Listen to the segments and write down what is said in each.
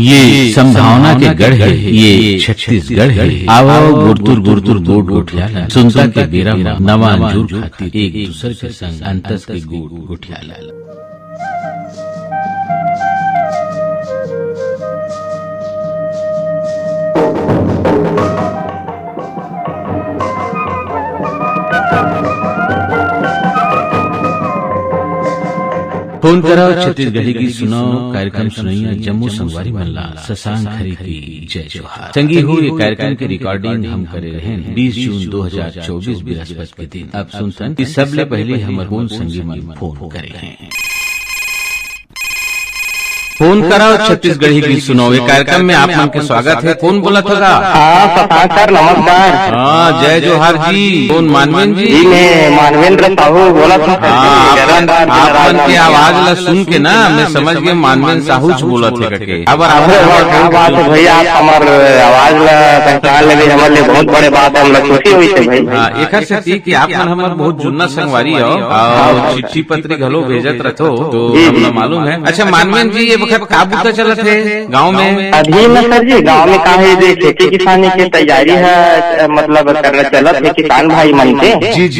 ये संभावना के गढ़ है, ये छत्तीसगढ़ है। आओ गुरतुर गुरतुर गोट गोठियाला, सुनता के बेरा नवा अंजूर खाती एक दूसरे के संग अंतस के गोट गोठियाला। फोन कराओ छत्तीसगढ़ी की सुनो कार्यक्रम सुनैया जम्मू संगवारी मल्ला शशांक खरी की जय जोहार। संगी हो ये कार्यक्रम की रिकॉर्डिंग हम करे रहे 20 जून 2024 बृहस्पति के दिन। अब सुनतन कि सबले पहले हमर कौन संगी मन फोन करे हैं। फोन कराओ छत्तीसगढ़ी की सुनो ये कार्यक्रम में आप मन के स्वागत है। कौन बोला था? शशांक सर नमस्कार। हाँ जय जोहार जी। कौन मानवेंद्र जी? मैं मानवेंद्र साहू बोला था। आपन के आवाज ला सुन के ना मैं समझ गया मानवेंद्र साहू बोला थे करके। अब बात है भैया, आप हमार आवाज ला पहचान लगे, हमारे लिए बहुत बड़े बात है, हम लोग खुशी हुई थे भाई। एक से थी कि आप हमारे बहुत जुन्ना संगवारी हो और चिट्ठी पत्री घलो भेजत रहो तो हमला मालूम है। अच्छा मानवेंद्र जी, ये का बुता चलत है गांव में? अभी न सर जी, गांव में का है खेती किसानी की तैयारी है, मतलब करना चलत है किसान भाई मन के।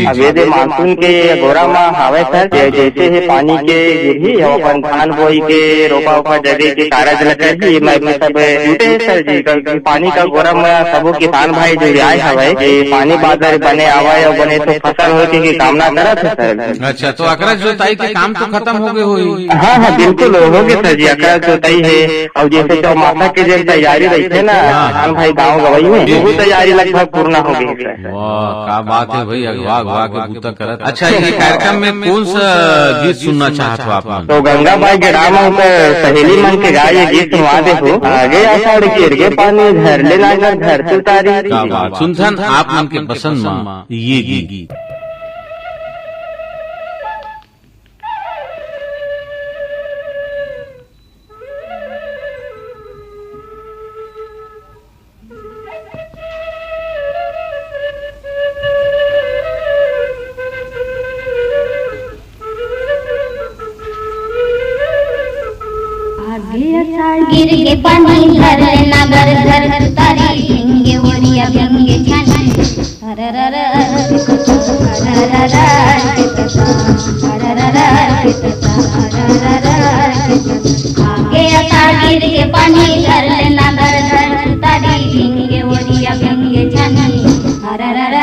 अवेदे मानसून के गोरा में हावे सर, जैसे है पानी के गिरही अपन धान बोई के रोपा उपा जगह के कारज लगे मैं सब जुटे है सर जी। पानी का गोरा में सबो किसान भाई जो आए हवे पानी बादल बने आवे और बने तो फसल हो के कामना करत है सर। अच्छा तो अकरा जोताई के काम तो खत्म हो गए होई? हाँ हाँ बिल्कुल हो गए सर जी, अकरा जोताई है। और जैसे चौमासा की जो तैयारी रहती है ना किसान भाई गाँव गवई में, वो तैयारी लगभग पूर्ण हो गई है। वाह क्या बात है भाई, अगवा अगवा के बूता करत। अच्छा ये कार्यक्रम में कौन सा गीत सुनना चाहत हो आप? तो गंगा बाई के राम सहेली मन के गाय ये गीत सुनवा दे हो। आगे आषाढ़ गिर पानी धर ले नागर धर से उतारी। क्या बात। सुनथन आप मन के पसंद में ये गीत। गिर के पानी धर नगर धर तारी भिंगे ओरिया भिंगे छानी हररर आगे अता गिर के पानी धर नगर धर तारी भिंगे ओरिया भिंगे छानी हररर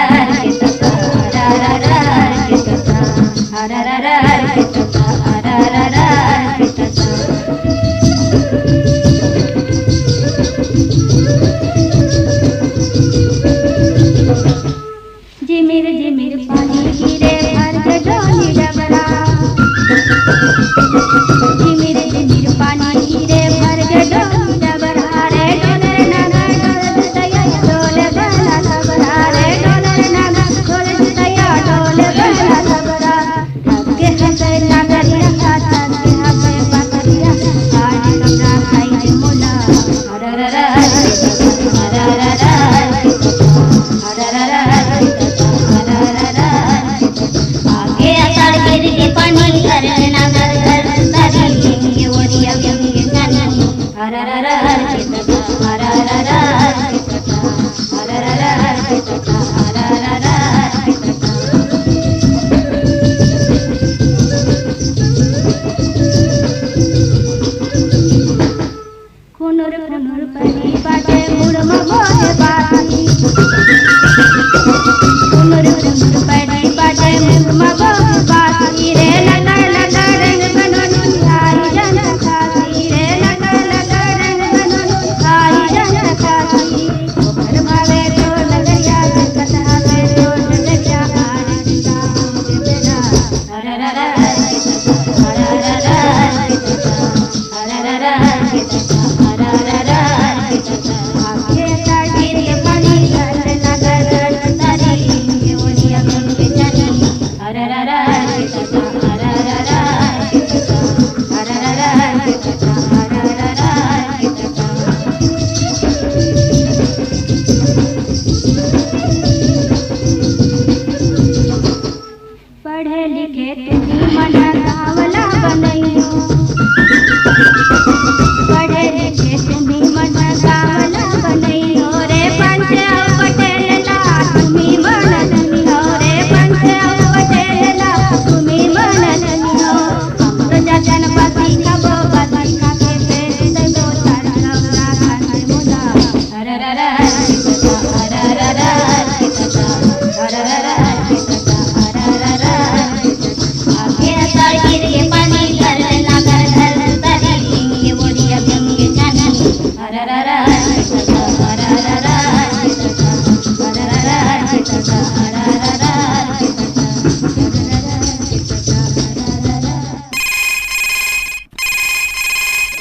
जिमिर पानी गिरे भर के डोली डबरा। जिमिर पानी गिरे भर के डोली डबरा रे डोलर नगर डोल दया डोल बना सबरा रे डोलर नगर डोल दया डोल बना सबरा। थके हंसे नगरिया थके हंसे बकरिया आज कपड़ा खाई मुला हररर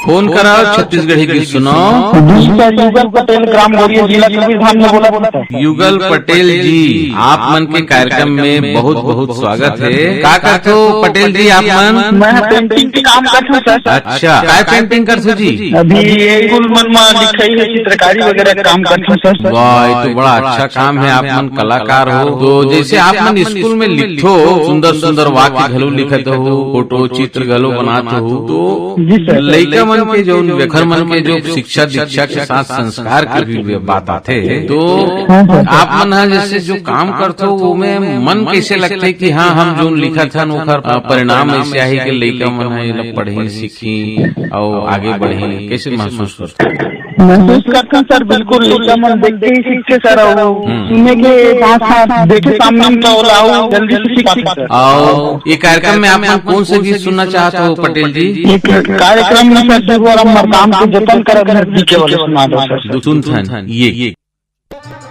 फोन कराओ छत्तीसगढ़ी की सुनो। जी सर, युगल पटेल, ग्राम गोरिया, जिला कबीरधाम में बोला बोलता है। युगल पटेल जी, आप मन के कार्यक्रम में बहुत बहुत स्वागत है। क्या करते हो पटेल जी आप मन? मैं पेंटिंग के काम करता हूँ सर। अच्छा, क्या पेंटिंग करते हो जी? अभी स्कूल मन में लिखाई है, चित्रकारी वगैरह काम करता हूँ सर। वाह, ये तो बड़ा अच्छा काम है। आप मन कलाकार हो। तो जैसे आप मन स्कूल में लिखो, सुंदर सुंदर वाक्य घलो लिखत हो, फोटो चित्र घलो बनाते हो, तो लड़का मन के जो व्यखर मन के जो शिक्षा दीक्षा के साथ संस्कार की भी बात आते, तो आप मन जैसे जो काम करते हो वो में मन कैसे लगता है कि हाँ हम जो लिखा था ओखर परिणाम ऐसे है कि लड़का मन है पढ़े सीखी और आगे बढ़े, कैसे महसूस करते? महसूस करता हूँ सर, बिल्कुल लड़का मन देखते ही सीखते सर, सुनने के साथ साथ देखे सामने तो लाओ जल्दी से सीखते। और ये कार्यक्रम में आप कौन से गीत सुनना चाहते हो पटेल जी? कार्यक्रम में सर काम को जतन कर धरती के वाले सुना दो सर। सुन ये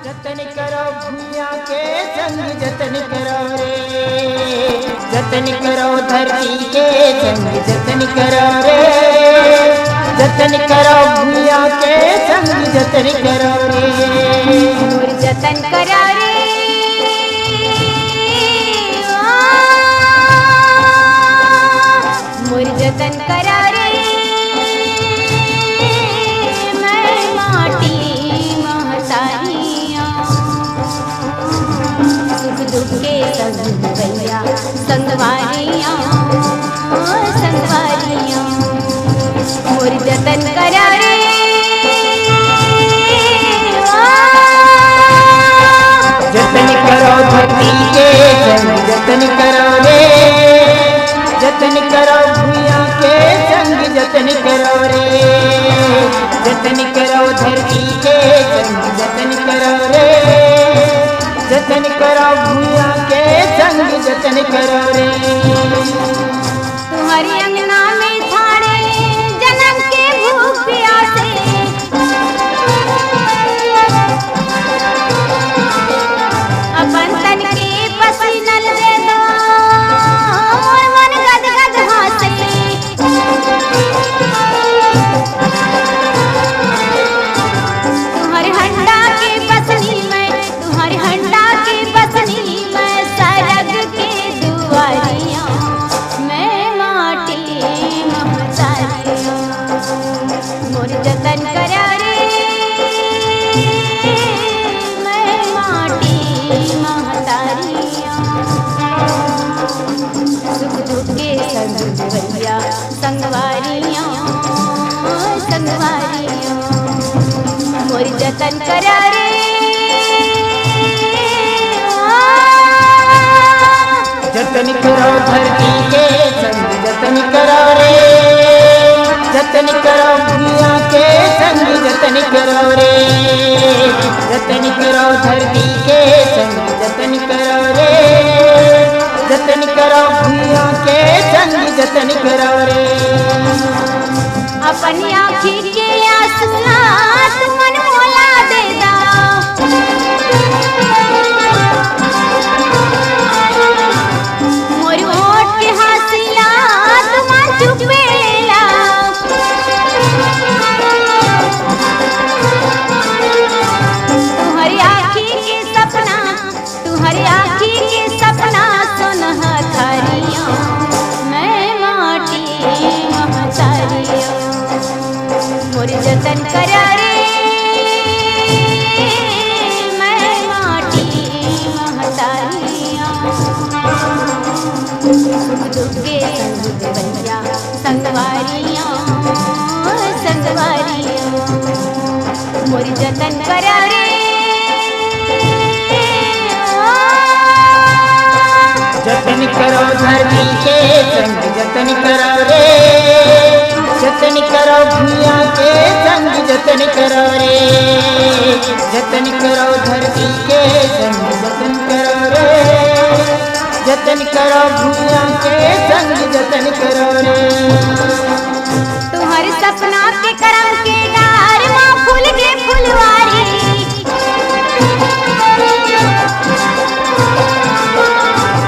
जतन करो भूमिया के संग जतन करो रे, जतन करो धरती के संग जतन करो रे, जतन करो भूमिया के संग जतन करो रे, जतन करो रे, मोर जतन करो रे, मैं माटी महतारियाँ, सुख दुख के संग भैया संगवारियाँ, संगवारियाँ, मोर जतन करो रे, जतन करो धरती के संग जतन करो रे, जतन करो भूमिया के संग जतन करो रे, जतन करो धरती के संग जतन करो रे, जतन करो भूमिया के संग जतन करो रे। तुम्हारी अंगना में थाड़े जन्म के भूख प्यासे, अपन तन के पसीना दे दो, मोर मन गदगद हासे, तुम्हारे हंडा के पसनी में, तुम्हारे हंडा के पसनी में सरग के दुआरियाँ, मैं माटी महतारियाँ, मोर जतन करो रे, मैं माटी महतारियाँ, सुख दुख के संग भैया संगवारियाँ, संगवारियाँ, मोर जतन करो रे, जतन करो धरती के संग जतन करो रे, जतन करो भूमिया के संग जतन करो रे, जतन करो धरती के संग जतन करो रे, जतन करो भूमिया के संग जतन करो रे। अपनी आँखी के आंसुआ तुमन मोला दे दाओ, मोर होठ के हंसिया तुमन चुपे लाओ, तुम्हारी आँखी के सपना, तुम्हारी आँखी के सपना सुनह थारियाँ, मैं माटी महतारियाँ, मोर जतन करो रे, मैं माटी महतारियाँ, सुख दुख के संग भैया संगवारियाँ, संगवारियाँ, मोर जतन करो रे, जतन करो धरती के संग जतन करो रे, जतन करो भूमिया के संग जतन करो रे, जतन करो धरती के संग जतन करो रे, जतन करो भूमिया के संग जतन करो रे। तुम्हारे सपना के करम के डार माँ फूल के फुलवारी,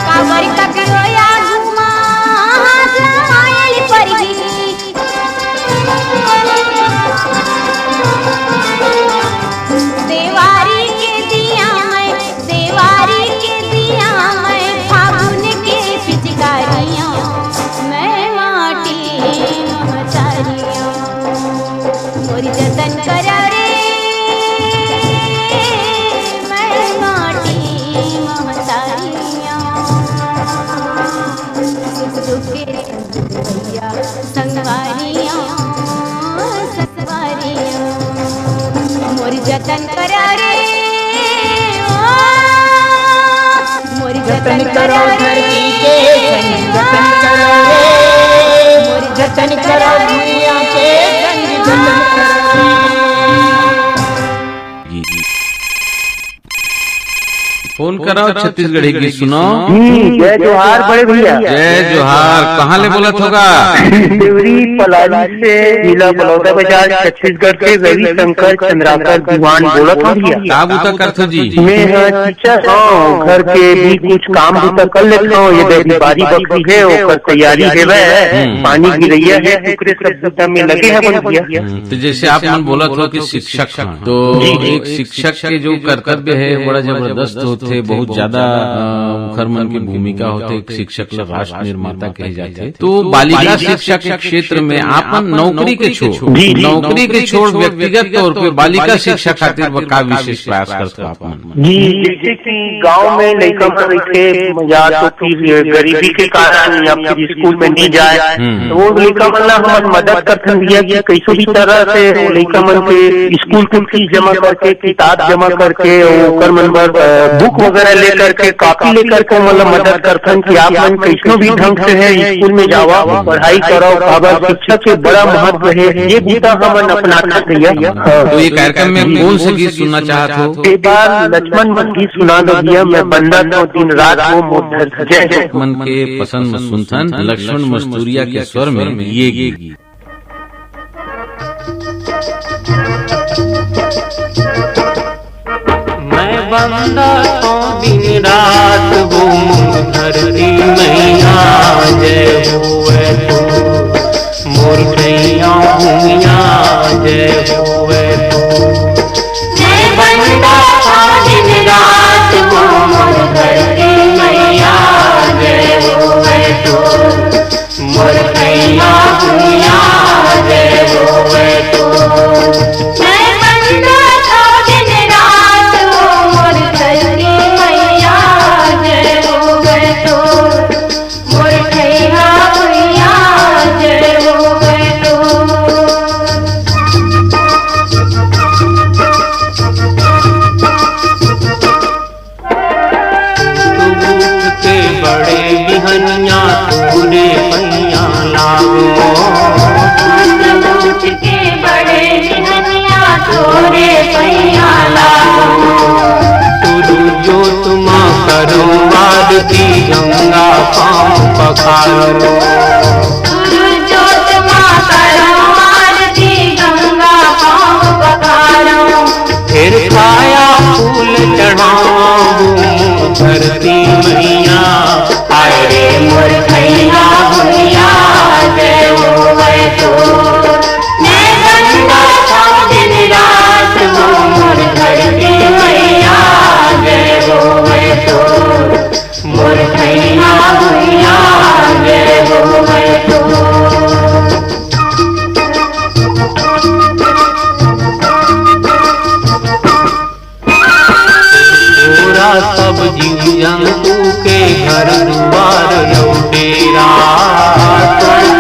काबर कपियो या घुमा हाथ आयल परगी, करो रे मोर जतन करो धरती के संग जतन करो रे मोर जतन करो दुनिया के संग जतन करो रे। फोन कराओ छत्तीसगढ़ी की सुनो। जय जोहार बड़े भैया। जय जोहार। कहाँ ले बोलत होगा? देवरी पलाली से जिला बलौदा बाजार छत्तीसगढ़ से रविशंकर चंद्राकर दीवान बोलत हूँ भैया। का बूता करथो जी? मैं टीचर हूँ, घर के भी कुछ काम बूता कर लेता हूँ। ये बारी बकरी है ओकर तैयारी है, पानी गिरैया है, दूसरे सब बूता में लगे हैं भैया। तो जैसे आप मन बोलत हो कि शिक्षक हैं, तो एक शिक्षक के जो कर्तव्य है बड़ा जबरदस्त होते, बहुत ज्यादा मुखर मन की भूमिका होते। एक शिक्षक ला राष्ट्र निर्माता कहे जाते। तो बालिका शिक्षा के क्षेत्र में आप नौकरी के छोड़ व्यक्तिगत तौर पे बालिका शिक्षा खातिर का विशेष प्रयास करते हो आप मन? जी, जैसे कि गांव में लड़का रखे या तो फिर गरीबी के कारण या फिर स्कूल में नहीं जाए, तो वो लड़का मन हमारी मदद करते भैया कि कैसे भी तरह से लड़का मन के स्कूल की फीस जमा करके, किताब जमा करके, ओकर मन बुक वगैरह लेकर के, कॉपी लेकर के मतलब मदद करते हैं कि आप मन कैसनो भी ढंग से है स्कूल में जावा, पढ़ाई करो। अगर शिक्षा के बड़ा महत्व है, ये गीता हम अपनाना भैया। तो ये कार्यक्रम में कौन से गीत सुनना चाहते हो? एक बार लक्ष्मण मन गीत सुना दो भैया। मैं बंदा तो दिन रात वो मोटर जय मन के पसंद सुनथन लक्ष्मण मस्तूरिया के स्वर में ये गीत। मैं बंदा तो दिन रात वो धरती मैया जय हुए तू मोर कैया भूमिया जय हुए तू। मैं बंदा तो दिन रात वो मोर धरती मैया जय हुए तू मोर कैया भूमिया जय हुए तू। मैं बंदा तो दिन रात वो मोर धरती मैया जय हुए तू मोर कैया भूमिया जय हुए तू। के बड़े बिहनिया तूरे पैया लागो दूध के बड़े बिहनिया तोरे पैया लागो। तुरु जो तुम करो आरती गंगा पाँव पखारो गुरु जोत माँ करो आरती गंगा पाँव पखारो। फिर खाया फूल चढ़ाऊं धरती मैया हाय रे मोर कैया भूमिया जय हुए तू। मैं बंदा था दिन रात वो मोर धरती मैया जय हुए तू मोर कैया भूमिया जय हुए तू। पूरा सब जीव जंतु के घर द्वार लौटेरा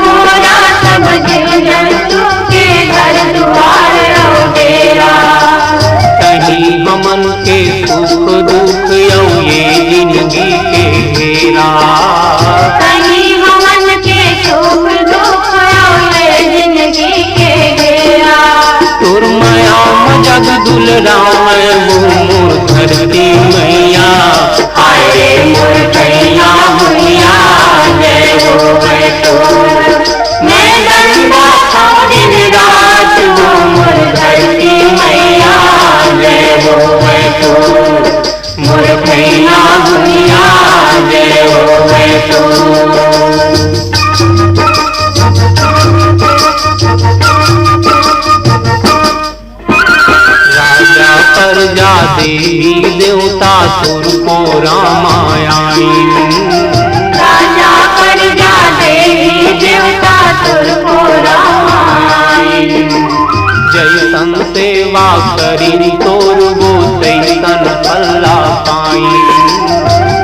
पूरा सब जीव जंतु के घर द्वार लौटेरा। कहीं हमन के सुख दुख यौ ये जिंदगी के घेरा कहीं हमन के सुख दुख ये जिंदगी के घेरा। तुरमया जग दुलराम मोर धरती मैया हाय रे मोर कैया भूमिया जय हुए तू। मैं बंदा था दिन रात वो मोर धरती मैया जय हुए तू मोर कैया भूमिया जय हुए तू। राजा प्रजा देवी देवता सुर को रामायणी राजा प्रजा देवी देवता सुर को रामायण। जैसन सेवा करी तोर गो तैसन फल्ला पाई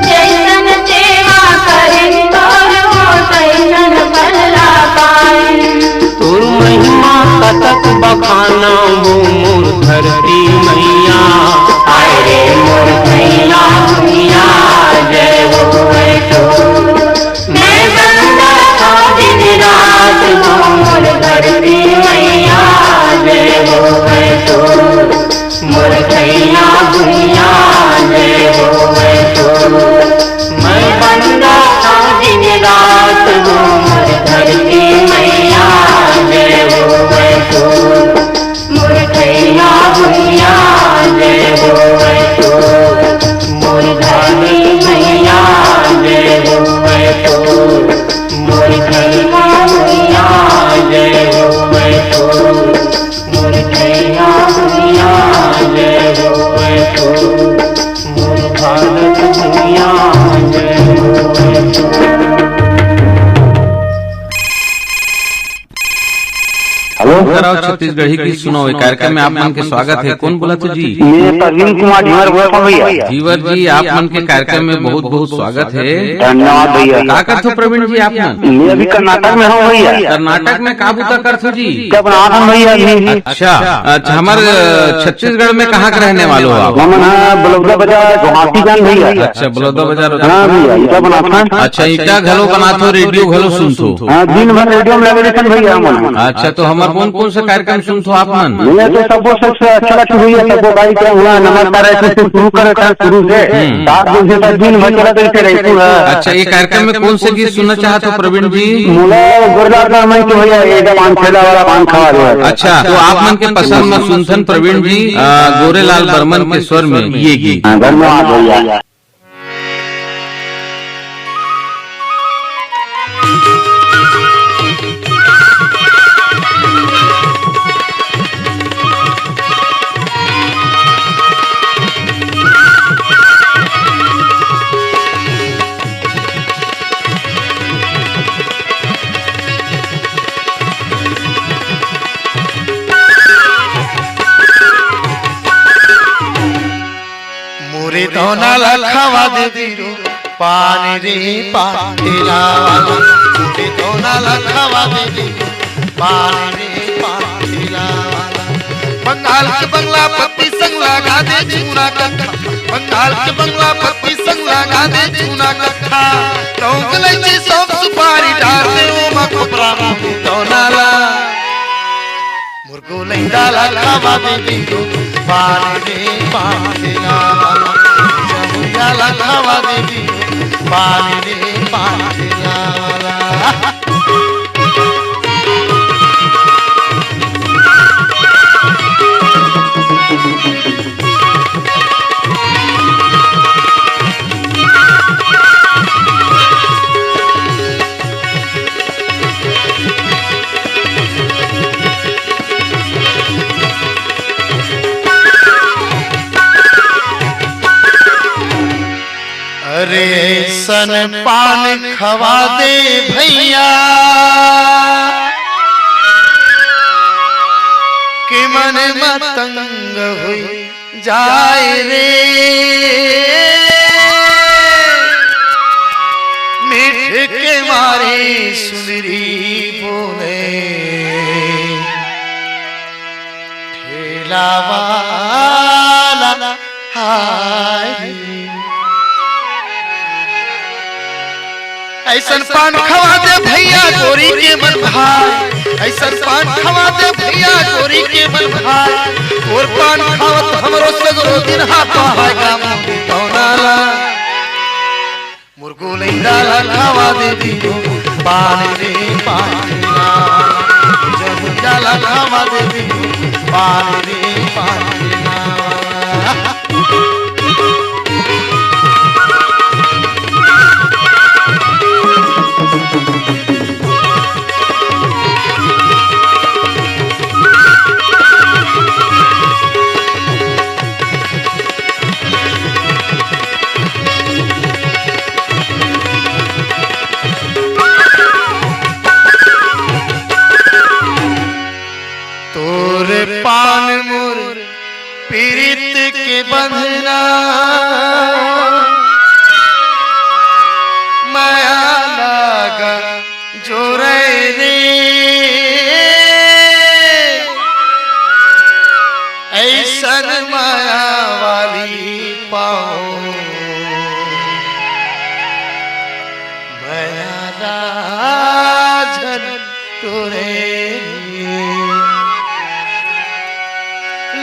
जैसन सेवा करें तोर हो तैसन फल्ला पाई। तुर महिमा कतक बखाना वो मोर धरती मैया मोर भारत भूमिया जय हो। हेलो छत्तीसगढ़ी की सुनो कार्यक्रम में आप मन के स्वागत है। कौन बोला तो जी? मैं प्रवीण कुमार धीवर बोल रहा हूँ भैया। धीवर जी आप मन के कार्यक्रम में बहुत बहुत स्वागत है। धन्यवाद भैया। क्या करते हो प्रवीण जी आप मन? मैं अभी कर्नाटक में हूँ भैया। कर्नाटक में का बूता करते हो जी? क्या बना रहा हूँ भैया अभी? अच्छा हमारे छत्तीसगढ़ में कहाँ के रहने वाले हो आप? बलौदा बाजार गुवाहाटी जान भैया। अच्छा बलौदा बाजार। हाँ भैया ईटा बनाता। अच्छा ईटा घलो बनाते हो, रेडियो घलो सुनते हो? दिन भर रेडियो में लगे भैया मन। अच्छा तो हमारे कौन से कार्यक्रम सुनते हो आप मन? मैं तो सबसे अच्छा लगता हुई है सबको भाई क्या हुआ नमस्कार ऐसे शुरू करे था शुरू से 7 दिन से दिन भर चला करते रहती है। अच्छा ये कार्यक्रम में कौन से गीत सुनना चाहते हो प्रवीण जी? मुला गुरदार का मैं तो भैया ये पान खेला वाला पान खा रहा है। अच्छा तो आप मन के पसंद में सुनथन प्रवीण जी गोरेलाल बर्मन के स्वर में ये गीत। धन्यवाद भैया। मोरे धोना लखवा दे दिरो पानी रे पाटेला वाला। मोरे धोना लखवा दे दिरो पानी रे पाटेला वाला। बंगाल के बंगला पत्ती संग लगा दे चूना कट्ठा। बंगाल के बंगला पत्ती संग लगा दे चूना कट्ठा। लौंग इलायची सौंफ सुपारी डाल दे ओ मखबरा मोरे धोना ला। मुर्गो लैंदा लखवा दे दिरो पानी रे पाटेला वाला। जमुया लखवा दे दिरो पानी रे पाटेला वाला। अरे सन पान खवा दे भैया कि मन मतंग हुई जाए रे। मीठ के मारे सुंदरी बोले ठेला वाला हाय। ऐसन पान खवा दे भैया गोरी के मन भाई। ऐसन पान खवा दे भैया गोरी के मन भाई। और पान खावत हमरो सगरो दिन हाथा है मोरे धोना ला। मुर्गो लैंदा खवा दे दियो पानी रे पाटेला। जमुया खवा दे दियो पानी रे पाटेला। पान मोर पीरित के बंधना माया लागा जोरे रे। ऐसन माया वाली पाओ माया राजन तोरे।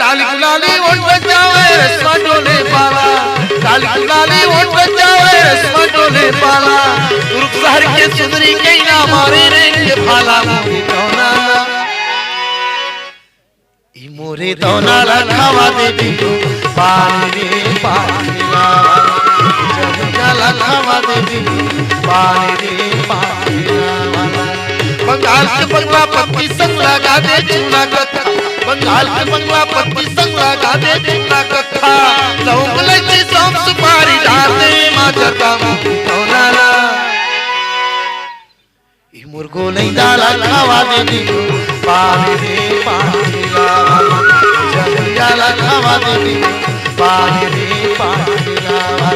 लाली गुलाली ओट बजावे रस्मा डोले पाला। लाली गुलाली ओट बजावे रस्मा डोले पाला। दुर्ग शहर के सुंदरी के ना मारे रे के भाला। मोरे धोना ई मोरे धोना लखवा दे दियो पानी रे पाटेला। जमुया लखवा दे दियो पानी रे पाटेला वाला। बंगाल के बंगला पत्ती संग लगा दे चूना कथा बंगाल के बंगला पत्ती संग लगा दे चूना कथा लौंग इलायची सौंफ सुपारी डाल दे माजता होना ई मुर्गो नहीं डाला खावा दे दी पानी रे पानी लावा जलियाला खावा दे दी पानी रे पानी लावा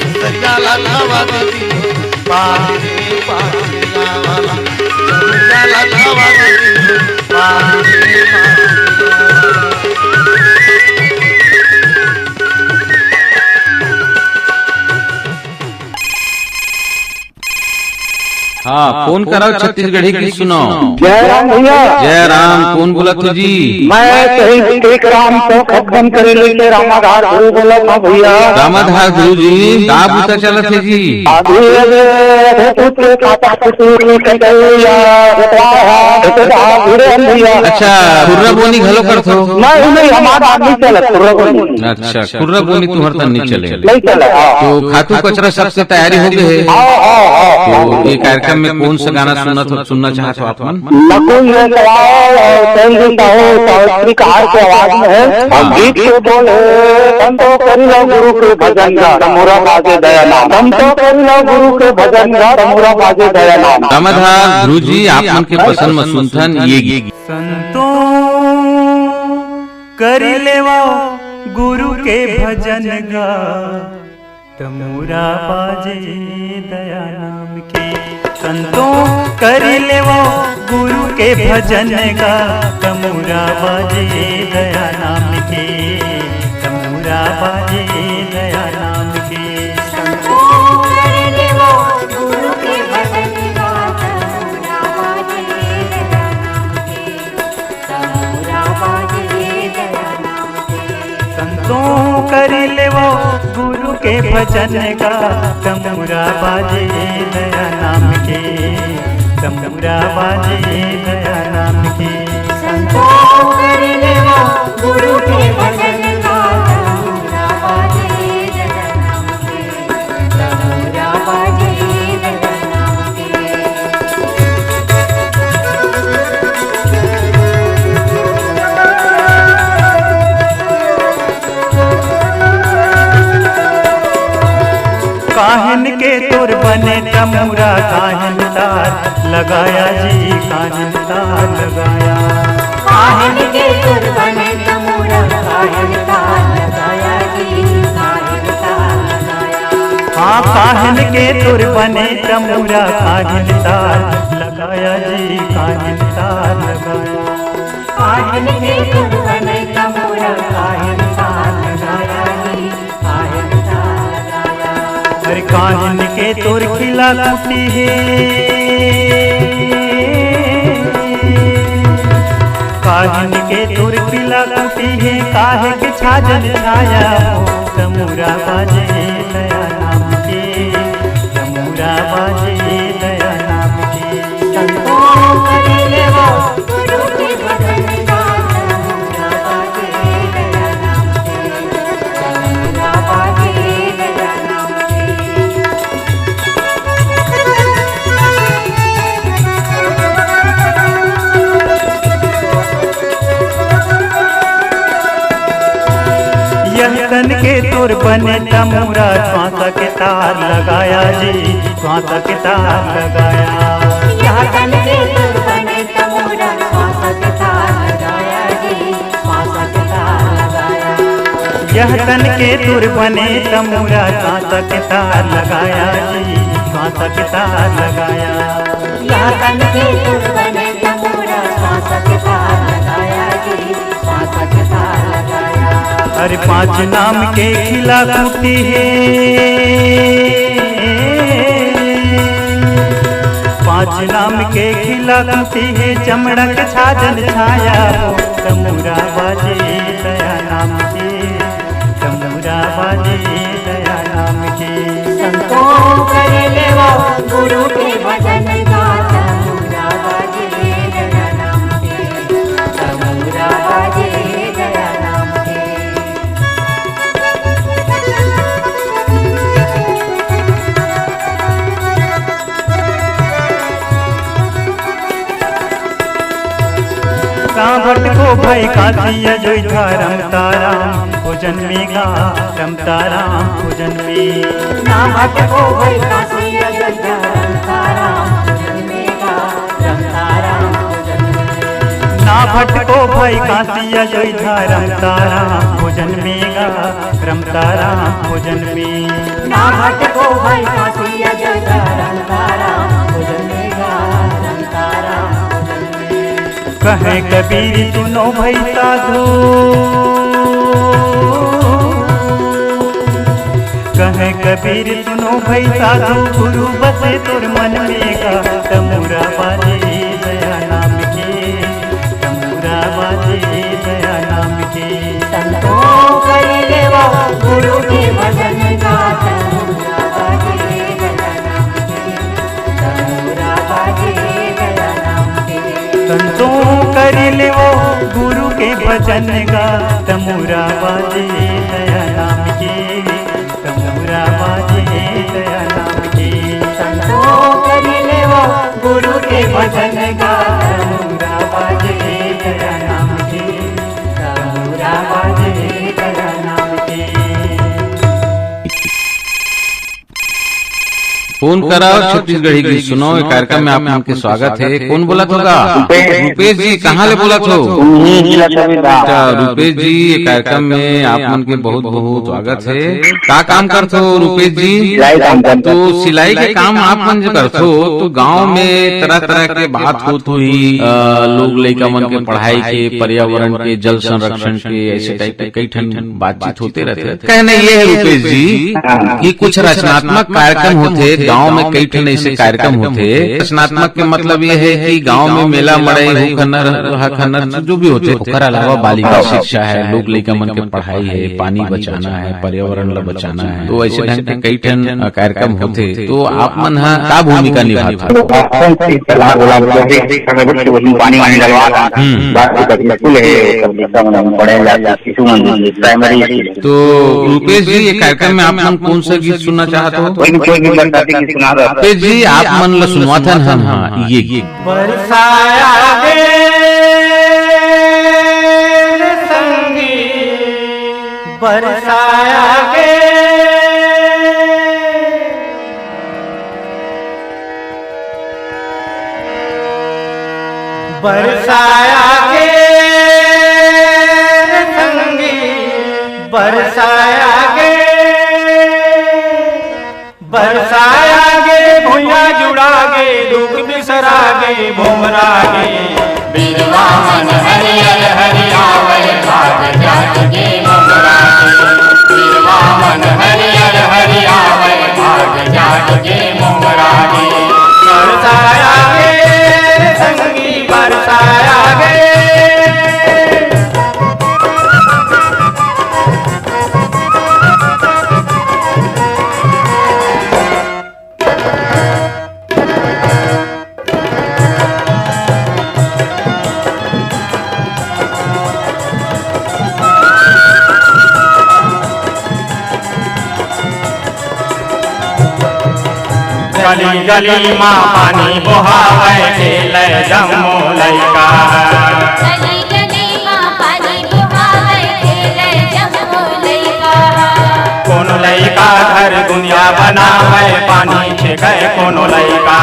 सुंदरियाला खावा दे दी पानी रे पानी लावा जलियाला खावा दे दी पानी रे पानी हाँ, फोन कराओ छत्तीसगढ़ी की सुनो। जय राम भैया। जय राम, कौन बोला तू जी? मैं शहीद एक राम तो खत्म करे लेके रामाधार गुरु बोला था भैया। रामाधार गुरु जी का पता चला थे जी? अभी अच्छा, खुर्रा बोनी घलो कर थो? नहीं हमारा आदमी चले खुर्रा बोनी। अच्छा, खुर्रा बोनी तुम्हारे तन नहीं चले? नहीं चले। तो खातू कचरा सबसे तैयारी हो गई है। तो ये कार्यक्रम में कौन सा गाना सुनना चाहते हो आप? कार की आवाज में है और गीत को बोले हम तो करी लो गुरु के भजन मोरा बाजे दया नाम हम तो करी लो गुरु के भजन मोरा बाजे दया नाम। रामाधार गुरु जी आप उनके पसंद में सुनथन ये गीत। संतों करी लेवा गुरु के भजन गा तमुरा बाजे दया नाम के। संतों करी लेवो गुरु के भजन गा तमुरा बाजे दया नाम के तमुरा बाजे दया नाम के। संतों करी लेवो गुरु के भजन गा तमुरा बाजे दया नाम के तमुरा बाजे दया नाम के। संतों करी लेवो गुरु के भजन गा तमुरा बाजे दया नाम के तमुरा बाजे दया नाम के। संतों करी लेवो गुरु के भजन गा तमुरा बाजे दया नाम के तमुरा बाजे दया नाम के। काहन के तुर बने तमुरा काहन तार लगाया जी काहन तार लगाया। काहन के तुर बने तमुरा काहन तार लगाया जी काहन तार लगाया। हाँ, काहन के तुर बने तमुरा काहन तार लगाया जी काहन तार लगाया। काहन के तुर बने तमुरा काहन तार लगाया जी काहन तार लगाया। अरे काहन के तुर खिला कुटी है काहन के तुर खिला कुटी है काहे के छाजन छाया तमुरा बाजे दया नाम के तमुरा बाजे दया नाम के। संतों करी लेवो गुरु के भजन गा तमुरा बाजे दया नाम के तमुरा बाजे दया नाम के। यह तन के तुर बने तमुरा स्वासा के तार लगाया जी स्वासा के तार लगाया। यह तन के तुर बने तमुरा स्वासा के तार लगाया जी स्वासा के तार लगाया। यह तन के तुर बने तमुरा स्वासा के तार लगाया जी स्वासा के तार लगाया। यह तन के तुर बने तमुरा स्वासा के तार लगाया जी स्वासा के तार लगाया। अरे पांच नाम के खिला कुटी है पांच नाम के खिला कुटी है चमड़ा के छाजन छाया तमुरा बाजे दया नाम के तमुरा बाजे दया नाम के। संतों करी लेवो गुरु के भजन गा तमुरा बाजे दया नाम के तमुरा बाजे दया नाम के। रावण को भय काशी अयोध्या रमता राम को जन्मेगा, रमता राम को जन्मे। रावण को भय काशी अयोध्या रमता राम को जन्मेगा, रमता राम को जन्मे। नाभट को भय काशी अयोध्या रमता राम को जन्मेगा, रमता राम को जन्मे। नाभट को भय काशी अयोध्या रमता राम को जन्मेगा, रमता राम को जन्मे। कहे कबीर सुनो भई साधु, कहे कबीर सुनो भई साधु, गुरु बसे तुर मन में गा। तमुरा बाजे दया नाम के, तमुरा बाजे दया नाम के। संतों करी लेवा गुरु के भजन गा। तमुरा बाजे दया नाम के, तमुरा बाजे दया नाम के। संतों करी लेवो गुरु के भजन गा। तमुरा बाजे दया नाम के, तमुरा बाजे दया नाम के। संतों करी लेवा गुरु के भजन गा। तमुरा बाजे दया नाम के, तमुरा बाजे दया नाम के। फोन कराओ छत्तीसगढ़ी की सुनो कार्यक्रम में आपके स्वागत है। कौन बोला होगा? रुपेश जी, कहाँ ले बोला थो? अच्छा रुपेश जी, ये कार्यक्रम में आप मन के बहुत बहुत स्वागत है। का काम करते हो रुपेश जी? तो सिलाई के काम आप मन जो करते हो, तो गांव में तरह तरह के बात होती हुई, लोग लड़का मन के पढ़ाई के, पर्यावरण के, जल संरक्षण के, ऐसे टाइप के कई ठन बातचीत होते रहते। कहने ये है रुपेश जी कि कुछ रचनात्मक कार्यक्रम होते गांव में, कई ठन ऐसे कार्यक्रम होते। रचनात्मक के मतलब ये है कि गांव में मेला मड़ई खन्नर जो भी होते, उसके अलावा बालिका शिक्षा है, लोग लड़का मन के पढ़ाई है, पानी बचाना है, पर्यावरण ला बचाना है, तो ऐसे ढंग के कई ठन कार्यक्रम होते। तो आप मन का भूमिका निभाता? तो रुपेश जी, ये कार्यक्रम में आप मन कौन सा गीत सुनना चाहते हो? रुपेश जी, आप मन ला सुनवा था हम। हाँ, ये बरसाया गे संगी, बरसाया गे बरसाया गे संगी, बरसाया गे, बरसाया गे भुइया जुड़ा गे, दुख बिसरा गे भोमरा गे। बिरवा मन हरियर हरियावल भाग जात गे मोगरा गे। बिरवा मन हरियर हरियावल भाग जात गे मोगरा गे। बरसाया गे संगी, बरसाया गे। गली गली माँ पानी बहावे, खेले जम्मू लइका। गली गली माँ पानी बहावे, खेले जम्मू लइका। कोनो लइका घर दुनिया बनावे, पानी छेके कोनो लइका।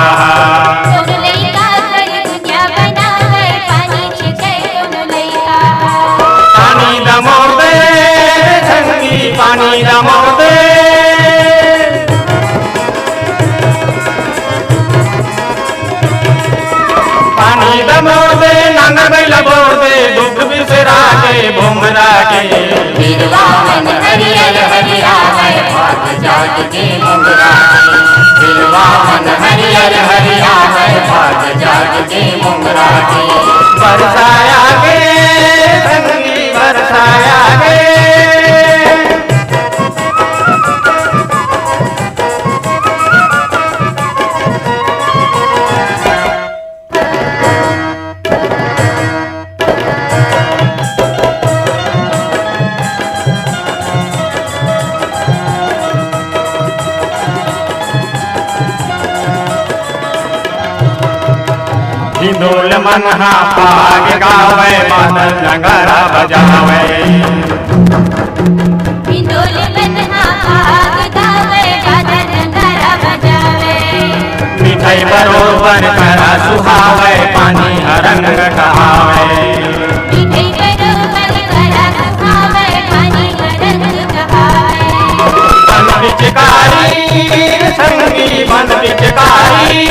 कोनो लइका घर दुनिया बनावे, पानी छेके कोनो लइका। पानी दमोर दे संगी, पानी दमोर दे। पानी दमोर दे, नंग बैला बोर दे, दुख बिसरा के भोमरा के। बिरवा मन हरियर हरियावल भाग जात गे मोगरा गे। बिरवा मन हरियर हरियावल भाग जात गे मोगरा गे। बरसाया गे संगी, बरसाया गे। हिंदोल मन हा पाग गावे बादल नगारा बजावे हिंडोले मन हा पाग गावे बादल नगारा बजावे मिठाई बरोबर करा सुहावे पानी रंग कहावे मिठाई बरोबर करा सुहावे पानी रंग कहावे बन पिचकारी संगी बन पिचकारी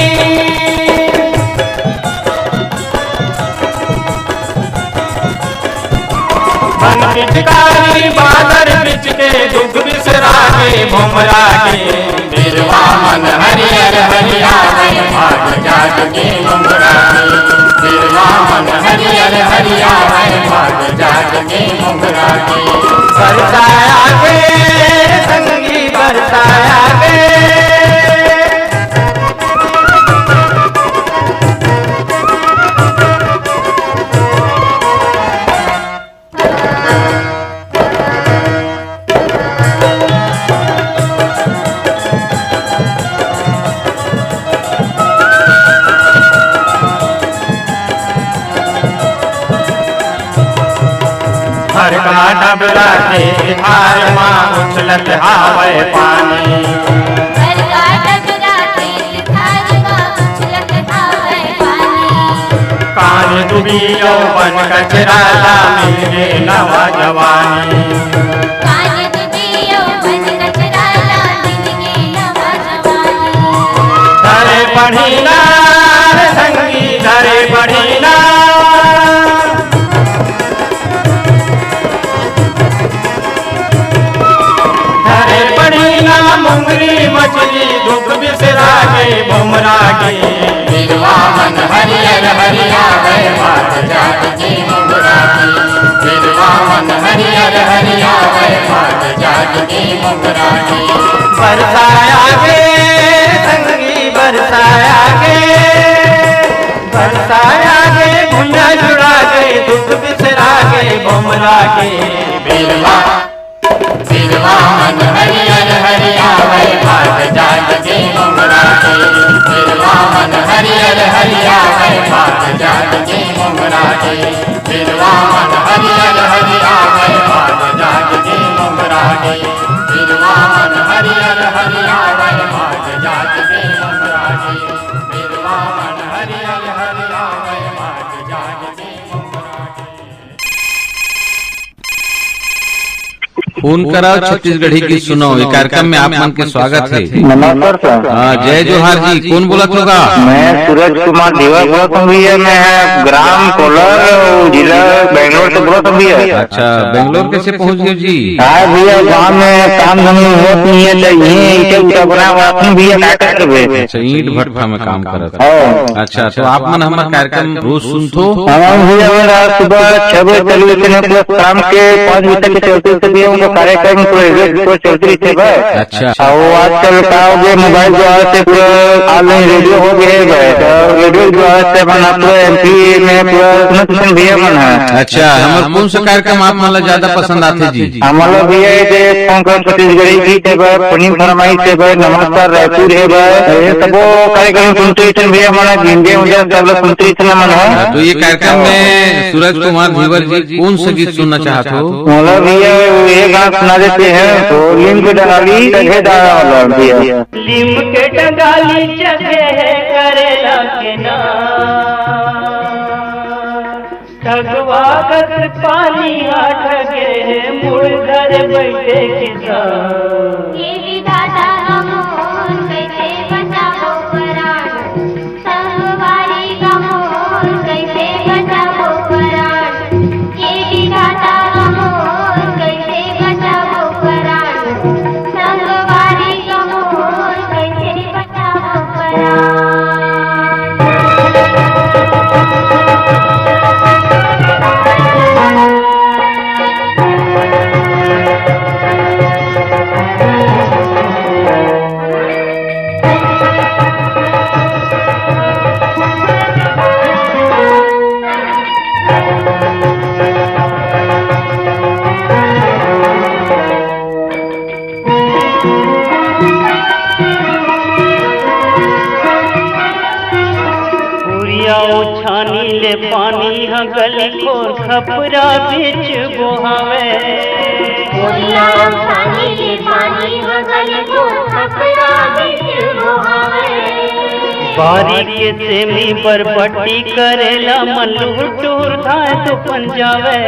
बन पिचकारी बादर पिच के दुख बिसरा के भुमरा के बिरवा मन हरियर हरियावे भाग जाग के भुमरा के बिरवा मन हरियर हरियावे भाग जाग के भुमरा के बरसाया के संगी बरसाया के हर का डबरा के धार माँ उछलत हावे पानी हर का डबरा के धार माँ उछलत हावे पानी कान डूबियो बन कचराला मिल गे नवा जवानी कान डूबियो बन कचराला मिल गे नवा जवानी धरे बढ़ीना संगी धरे बढ़ीना मुंगरी मछली दुख बिसरा के भुमरा के बिरवा मन हरियर हरियावे भाग जाग के मुंगरा के बिरवा मन हरियर हरियावे भाग जाग के मुंगरा के बरसाया के संगी बरसाया के भुंजा जुड़ा के दुख बिसरा के भुमरा के बिरवा मन हरियर हरियावे भाग जाग के मुंगरा के बिरवा मन हरियर हरियावे भाग जाग के मुंगरा के बिरवा मन हरियर हरियावे भाग जाग के मुंगरा के बिरवा मन हरियर हरियावे भाग जाग के मुंगरा के बिरवा मन हरियर हरियावे भाग जाग के मुंगरा के। फोन कराओ छत्तीसगढ़ी की सुनो ये कार्यक्रम में आप मन के स्वागत है। नमस्कार सर। जय जोहार जी, कौन बोलत होगा? मैं सूरज कुमार देवा बोलत हूँ भैया। मैं ग्राम कोलर जिला बेंगलोर से बोलत हूँ भैया। अच्छा, बेंगलोर कैसे पहुँच गए जी? हाँ भैया, गाँव में काम धंधा होत नहीं है तो यही ईटा उटा बना हुआ भैया, क्या करबे? अच्छा, ईंट भट्ठा में काम करत। अच्छा, तो आप मन हमारा कार्यक्रम रोज सुनतो? हाँ भैया, मेरा सुबह 6 बजे चलू प्लस शाम के 5 बजे तक चलते थे कार्यक्रम तो चलती रहती है। अच्छा, वो आजकल क्या हो गया, मोबाइल जो से पूरा ऑनलाइन रेडियो हो गया है, तो रेडियो जो से बना पूरा MP में पूरा सुन भैया मन है। अच्छा, हमारे कौन सा कार्यक्रम आप मतलब ज्यादा पसंद आते जी? हमारा भैया छत्तीसगढ़ी गीत है, पनीर फरमाइश है, नमस्कार रायपुर है, ये सब कार्यक्रम सुनते ही भैया मन हिंदी मुझे सब सुनते ही मन है। तो ये कार्यक्रम में सूरज कुमार धीवर जी कौन सा गीत सुनना चाहते हो? मतलब भैया ये गाना सुना देते हैं, तो लीम के डंगाली जगह डाला वाला भैया। लीम के डंगाली जगह करेला के ना ठगवा कर पानी ठगे मुड़ घर बैठे किसान। ये विधाता हमोन कैसे बचावो प्राण, संगवारी हमोन कैसे बचावो प्राण। ये विधाता हमोन कैसे बचावो प्राण, संगवारी हमोन कैसे बचावो प्राण। पानी ह गली खोर खपरा बीच बोहावे गोरिया पानी के पानी ह गली खोर खपरा बीच बोहावे बारी के सेमी बरबट्टी करेला मल्लू टूर धाय तो पंजावे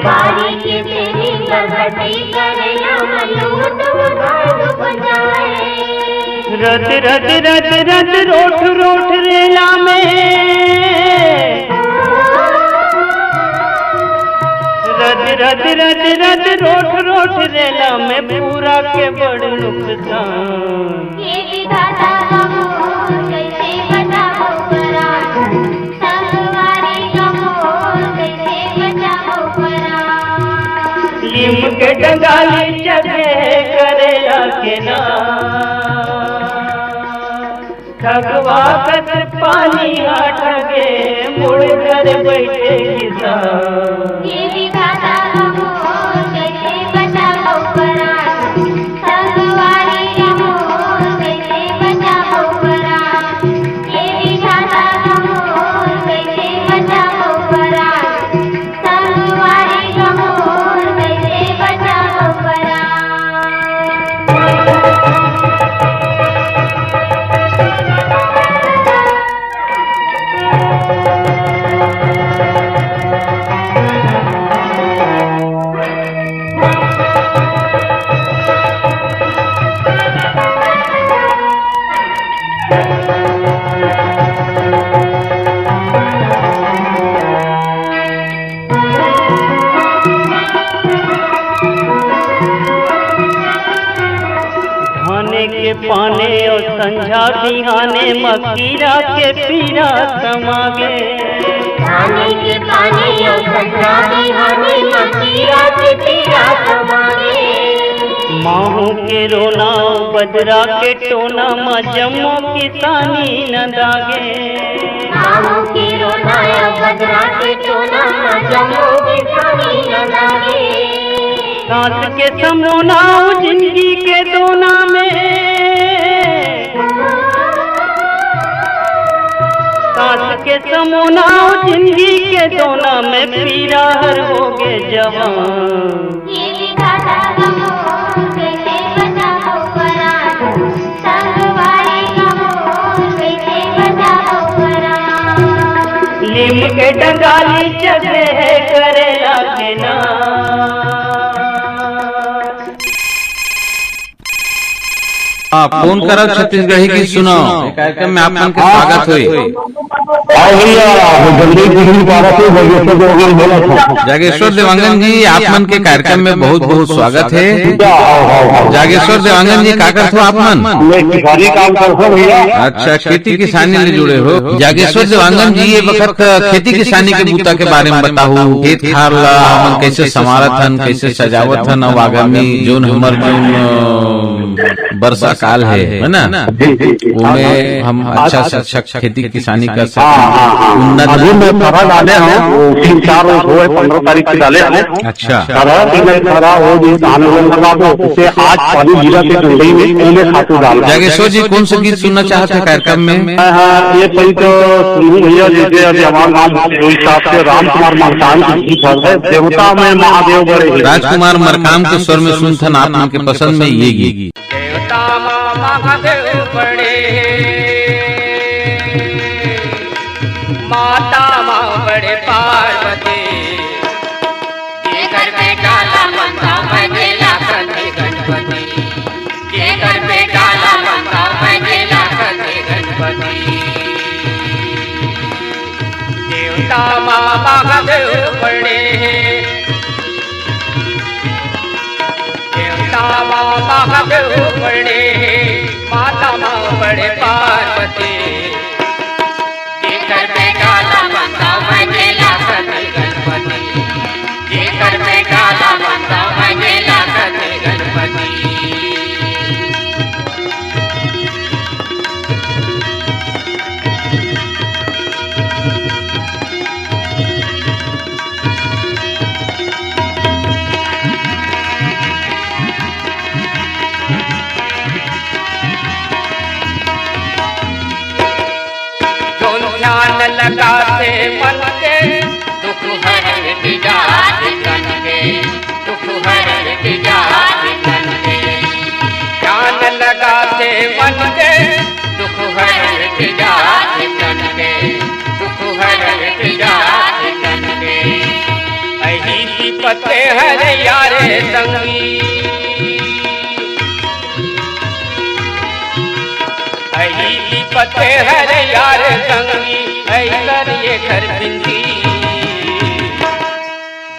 बारी के सेमी बरबट्टी करेला मल्लू टूर धाय तो पंजावे रद रद रद रद रोठ रोठ रेला में रद रद रद रद रोठ रोठ रेला में पूरा के बड़ नुकसान ये विधाता गमो कैसे बचाओ परा संगवारी गमो कैसे बचाओ परा लीम के डंगाली जगह करेला के ना ठगवा कर पानी ठगे मुड़ कर बैठे किसान ये विधाता गमो कैसे बचाओ परा संगवारी गमो कैसे बचाओ परा ये विधाता गमो कैसे बचाओ परा संगवारी गमो कैसे बचाओ परा धाने के पाने और संझा बिहाने मकीरा के पीरा समागे धाने के पानी और संझा बिहाने मकीरा के पीरा समागे माहू के रोना बजरा के टोना माँ जम्मो किसानी न दागे मामू की रोना बजरा के टोना जमो किसानी न लागे सांस के समोना जिंदगी के दोना में सांस के समोना जिंदगी के दोना में पीरा हर हो गए जवान ये विधाता गमो कैसे बचाओ परा संगवारी गमो कैसे बचाओ परा लीम के डंगाली जगह करेला के ना फोन करब छत्तीसगढ़ी की सुनो कार्यक्रम में आप मन के स्वागत हुई जागेश्वर देवांगन जी आप मन के कार्यक्रम में बहुत बहुत स्वागत है। जागेश्वर देवांगन जी का करते हो आप मन? अच्छा, खेती किसानी से जुड़े हो। जागेश्वर देवांगन जी ये वक्त खेती किसानी के बूता के बारे में बताओ। खेत खार ला हमन कैसे संवारत हन, कैसे सजावत हन, अब आगामी जोन हमर जोन वर्षा काल है ना, उनमें हम अच्छा से अच्छा खेती किसानी कर सकते। अभी मैं सारा डाले हूँ 3-4 रोज 15 तारीख से डाले हैं। अच्छा, सारा वो जो धान लगा दो उसे आज पानी गिरा के ठंडी में उन्हें खातू डाल। जागेश्वर जी कौन सा गीत सुनना चाहते हैं कार्यक्रम में? हाँ, ये सही तो सुनू भैया, जैसे अभी हमारा नाम हिसाब से राजकुमार मरकाम की गीत है, देवता में महादेव बड़े। राजकुमार मरकाम के स्वर में सुनथन आप मन के पसंद में ये गीत। देवता महादेव बड़े, माता माँ बड़े पार्वती, ये घर में डाला बंदा बजेला कथे गणपति, ये घर में डाला बंदा बजेला कथे गणपति। देवता माँ महादेव बड़े, देवता माँ महादेव बड़े, माता माँ बड़े पार्वती, ये घर में डाला बंदा बजेला कथे गणपति, ये घर में डाला बंदा बजेला कथे गणपति। दुख हरण जात तन के, दुख हरण जात तन के, ध्यान लगाते मन के, दुख हरण जात तन के, दुख हरण जात तन के, अही विपते हर यारे संगी, अही विपते हर यार संगी, ऐकर ये घर बिंदी,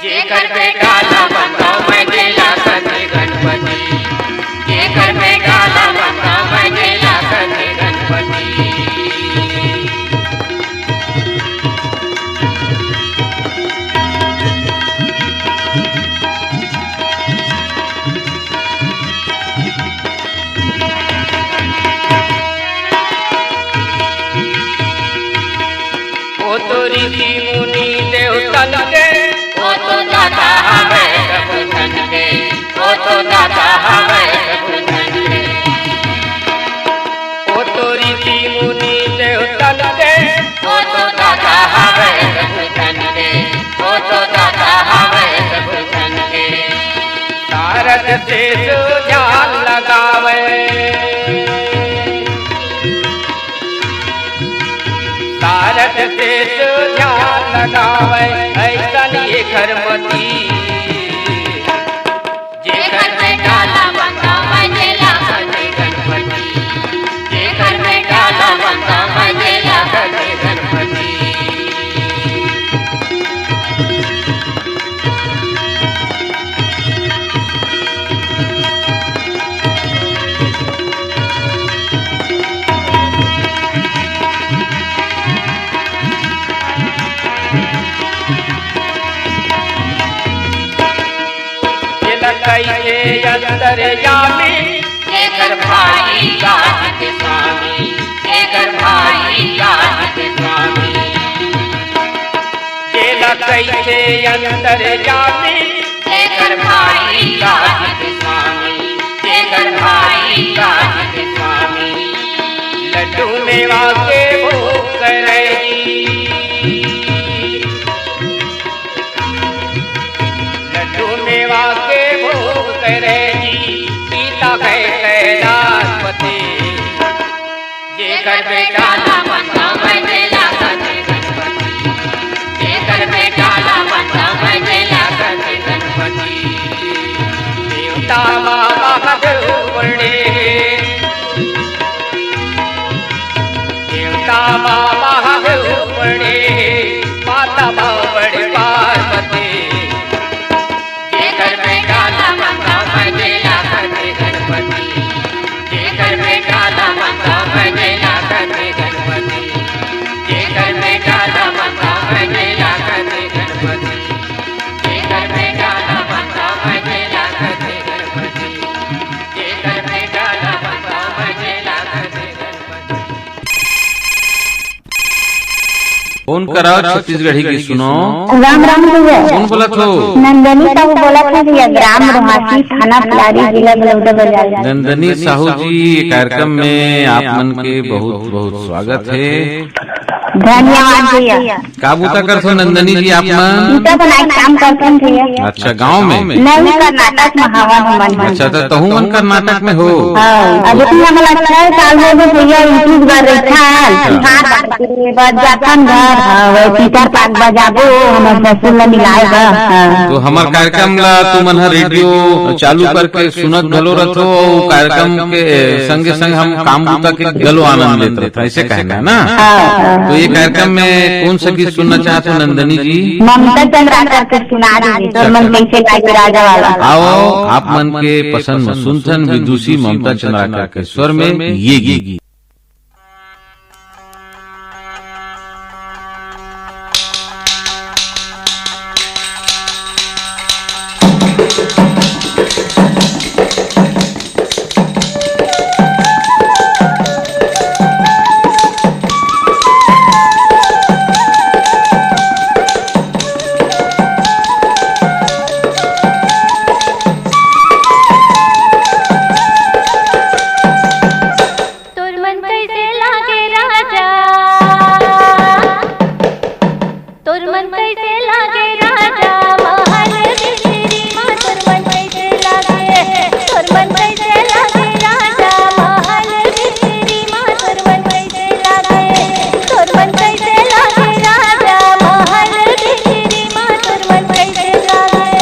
जे घर में डाला बताओ मैं गेला सती गणपति, जे घर में डाला बताओ मैं गेला सती गणपति। ओ तो ऋषि मुनि देवतन के, ओ तो दाता हवे सब धन के, ओ तो दाता हवे सब धन के, ओ तो ऋषि मुनि देवतन के, ओ तो दाता हवे सब धन के, ओ तो दाता हवे सब धन के, शारद से ध्यान लगावे, शारद से ध्यान लगावे, ऐसन ये घर मती, जे घर में डाला बंदा मैं गेला सती गणपति, जे घर में डाला बंदा मैं गेला सती गणपति। कैसे अंतर यामी, एकर भाई गात स्वामी, एकर भाई गात स्वामी, जेला कैसे अंतर यामी, एकर भाई गात स्वामी, एकर भाई गात स्वामी, लड्डू मेवा के भोग करेगी, लड्डू मेवा के भोग करेगी, सीता है कैलाशपति, जे घर में डाला बंदा मैं गेला सती गणपति, जे घर में डाला बंदा मैं गेला सती गणपति। देवता माँ महादेव बड़े, देवता माँ महादेव बड़े, माता माँ बड़े पार्वती, जे घर में डाला बंदा मैं गेला सती गणपति, जे घर में डाला बंदा मैं गेला सती गणपति, जे घर में डाला बंदा मैं गेला सती गणपति, जे घर में डाला बंदा मैं गेला सती गणपति, जे घर में डाला बंदा मैं गेला सती गणपति। फोन कराओ छत्तीसगढ़ी की सुनो। राम राम भैया। कौन बोला तो? नंदनी साहू बोला था भैया, ग्राम रोहासी, थाना पिलारी, जिला बलौदाबाजार। नंदनी साहू जी, कार्यक्रम में आप मन के बहुत बहुत स्वागत है। धन्यवाद भैया। काबूता कर सो नंदनी जी, आप मन ईटा बनाए काम करते हैं भैया। अच्छा, गांव में? नहीं, कर्नाटक में हवा मन। अच्छा, तो तहु मन कर्नाटक में हो? अभी हमारा 6 साल हो गए भैया, यूट्यूब कर रही था जातन घर पीटर पाक बजाबो, हमारे ससुर ने मिलाएगा। तो हमार कार्यक्रम ला तू मन रेडियो चालू करके सुनत गलो रहो, कार्यक्रम के संगे संग हम काम बूता के गलो आनंद लेते रहे, ऐसे कहना है ना? तो ये कार्यक्रम में कौन सा गीत सुनना चाहते हो नंदनी जी? ममता चंद्राकर के सुना दीजिए, तो मन कैसे गाय राजा वाला। आओ, आप मन के पसंद सुनथन विदुषी ममता चंद्राकर के स्वर में ये गीत। तोर कैसे लागे राजा महल बिजली माँ तोर मन कैसे लागे तोर मन कैसे लागे राजा महल बिजली माँ तोर मन कैसे लागे तोर मन कैसे लागे राजा महल बिजली माँ तोर मन कैसे लागे।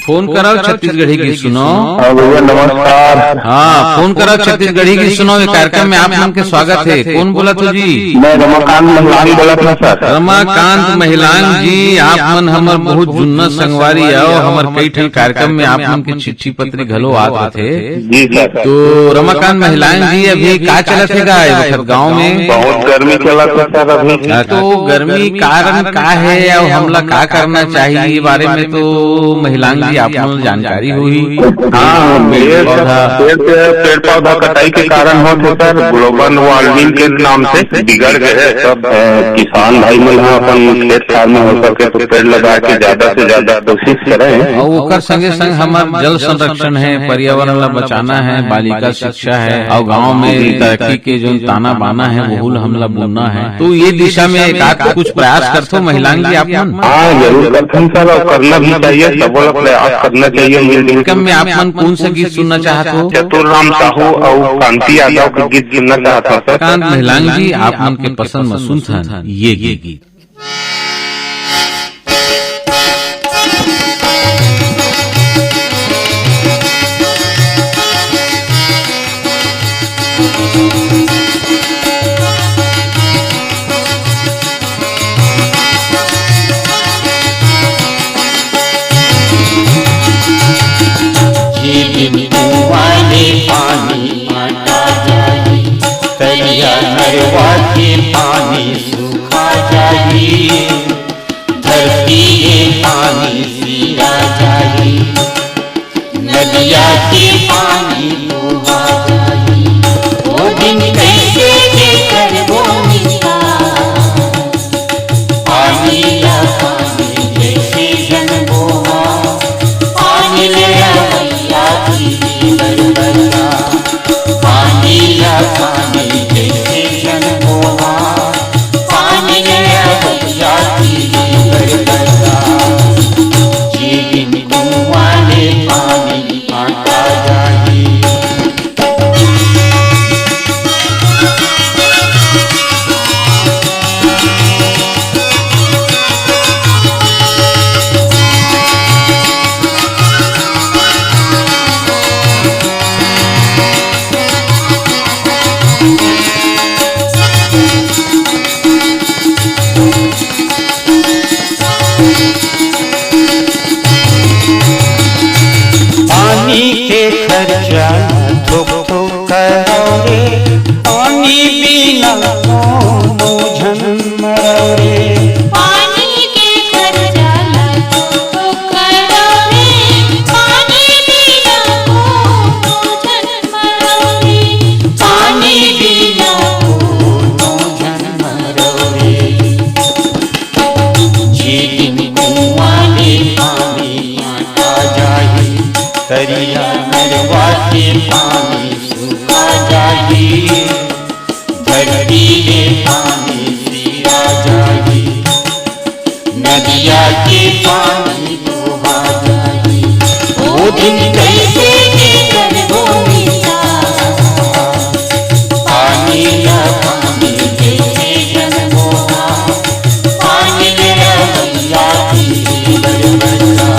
फोन करो छत्तीसगढ़ी की सुनो। भैया नमस्कार। हाँ, फोन करो छत्तीसगढ़ी की सुनो। ये कार्यक्रम में आप मन के स्वागत है। कौन बोला तो जी? मैं रमाकांत महिलांग बोला था सर। रमाकांत महिलांग जी, आप मन हमर बहुत जुन्ना संगवारी आओ। हमर कई ठन कार्यक्रम में आप मन के चिट्ठी पत्री घलो आते थे जी सर। तो रमाकांत महिलांग जी, अभी का चलत है गाँव में? बहुत गर्मी चलत है सर अभी। तो गर्मी कारण का है और हमला का करना चाहिए बारे में तो महिलांग जी आप जानकारी हुई? हाँ, पेड़ पौधा कटाई के कारण हो सर, ग्लोबल वार्मिंग के नाम से बिगड़ गए सब। किसान भाई मन अपन खेत खार में हो सके तो पेड़ लगा के ज्यादा से ज्यादा कोशिश करें। और ओकर संगे संग हमारा जल संरक्षण है, पर्यावरण ला बचाना है, बालिका शिक्षा है और गाँव में तरक्की के जो ताना बाना है वो हमला बोलना है। तो ये दिशा में एक कुछ प्रयास करते हो महिलांग जी आप मन? हाँ जरूर करते हैं सर, और करना भी चाहिए, सब प्रयास करना चाहिए। मिलजुल कम में आप मन कौन सा गीत सुनना चाहते हो? चतुर्राम साहू और कांति यादव का गीत सुनना चाहता हूँ। कांत महिलांग जी आप मन के पसंद में सुनता ये गीत। वाले पानी आता जाए, तरिया नरवा के पानी सूखा जाए, धरती ये पानी सीरा जाए, नदिया के पानी डूबा जाए। वो दिन कैसे लेकर वो मिला, नदिया के पानी बहा जाई। वो दिन कैसे कर बोलिया पानी या पानी जैसे जनमोहा पानी मेरा भैया की बरबरा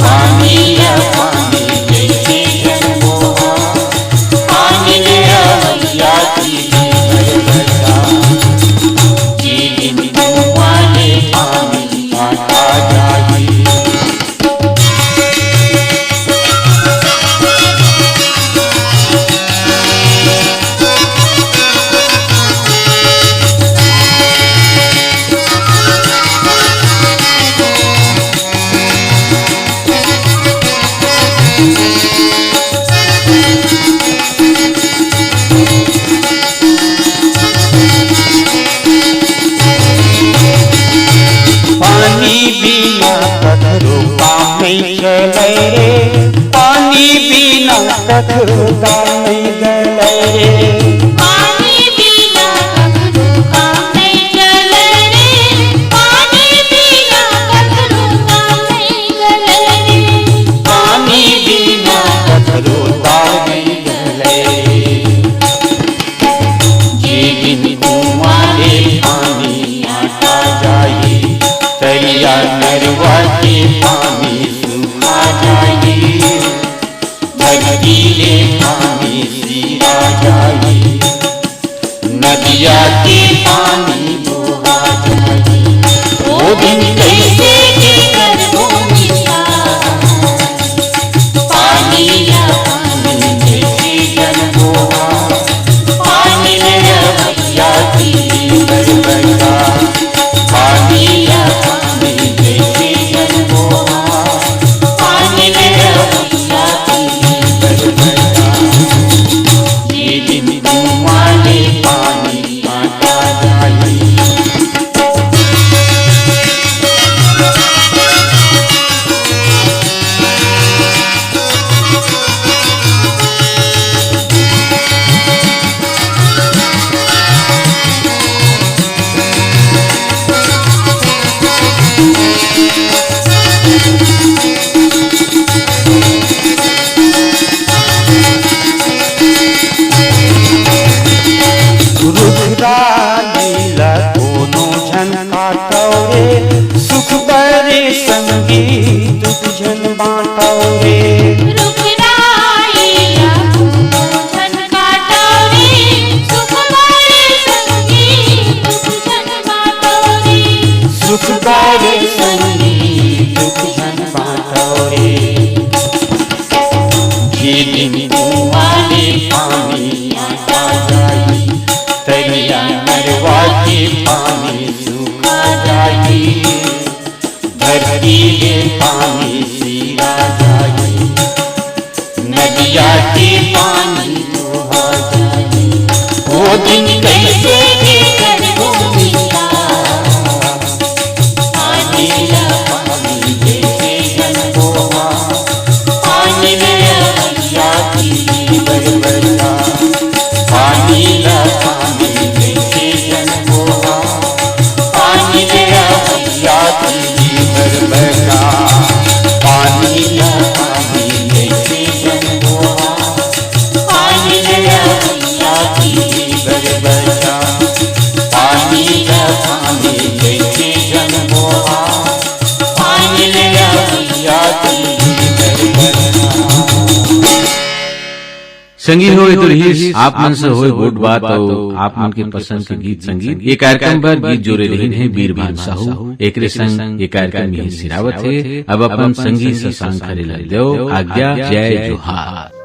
पानी या पानी जैसे जनमोहा पानी मेरा भैया की बरबरा जीवन वाले पानी आता जाए। पानी बिना कथरो काम नहीं चले रे पानी बिना कथरो काम नहीं चले रे पानी बिना कखरू काम नहीं चले रे पानी बिना कखरू काम नहीं चले रे पानी बिना कथरो काम नहीं चले जीवन कुआरे पानी आता जाए तरिया नरवा के पानी सूखा जाए धरतीले पानी सीरा जाए नदिया के पानी बहा जाए। वो दिन कैसे कर बोलिया पानी या पानी जैसे जनमोहा पानी मेरा भैया की बरबरा पानी या पानी जैसे जनमोहा पानी मेरा भैया की बरबरा ये दिन वाले पानी आता जाए। रुद्रालीला दोनों झन काटौरे सुख बरे संगी दुख झन बाटौरे रुखराईला धन काटौरे सुख बरे संगी दुख जन बाटौरे सुख बरे संगी दुख झन बाटौरे ये दिन वाले पानी आता जाए तरिया नरवा के पानी सूखा जाए धरती के पानी सीरा जाए नदिया के पानी बहा जाए। वो दिन कैसे कर बोलिया पानी या पानी जैसे जनमोहा पानी मेरा भैया की बरबरा पानी या पानी जैसे जनमोहा पानी मेरा भैया की बरबरा पानी या पानी जैसे जनमोहा पानी मेरा भैया की बरबरा पानी या पानी जैसे जनमोहा पानी मेरा भैया की बरबरा। संगी हो रही आप मन से होए वोट बात और आप मन के पसंद के गीत संगीत ये कार्यक्रम पर गीत जोड़े रही है बीरभान साहू एक संग ये कार्यक्रम यही सिरावत है। अब अपन संगी ससांग खरे लग दो आज्ञा जय जोहार।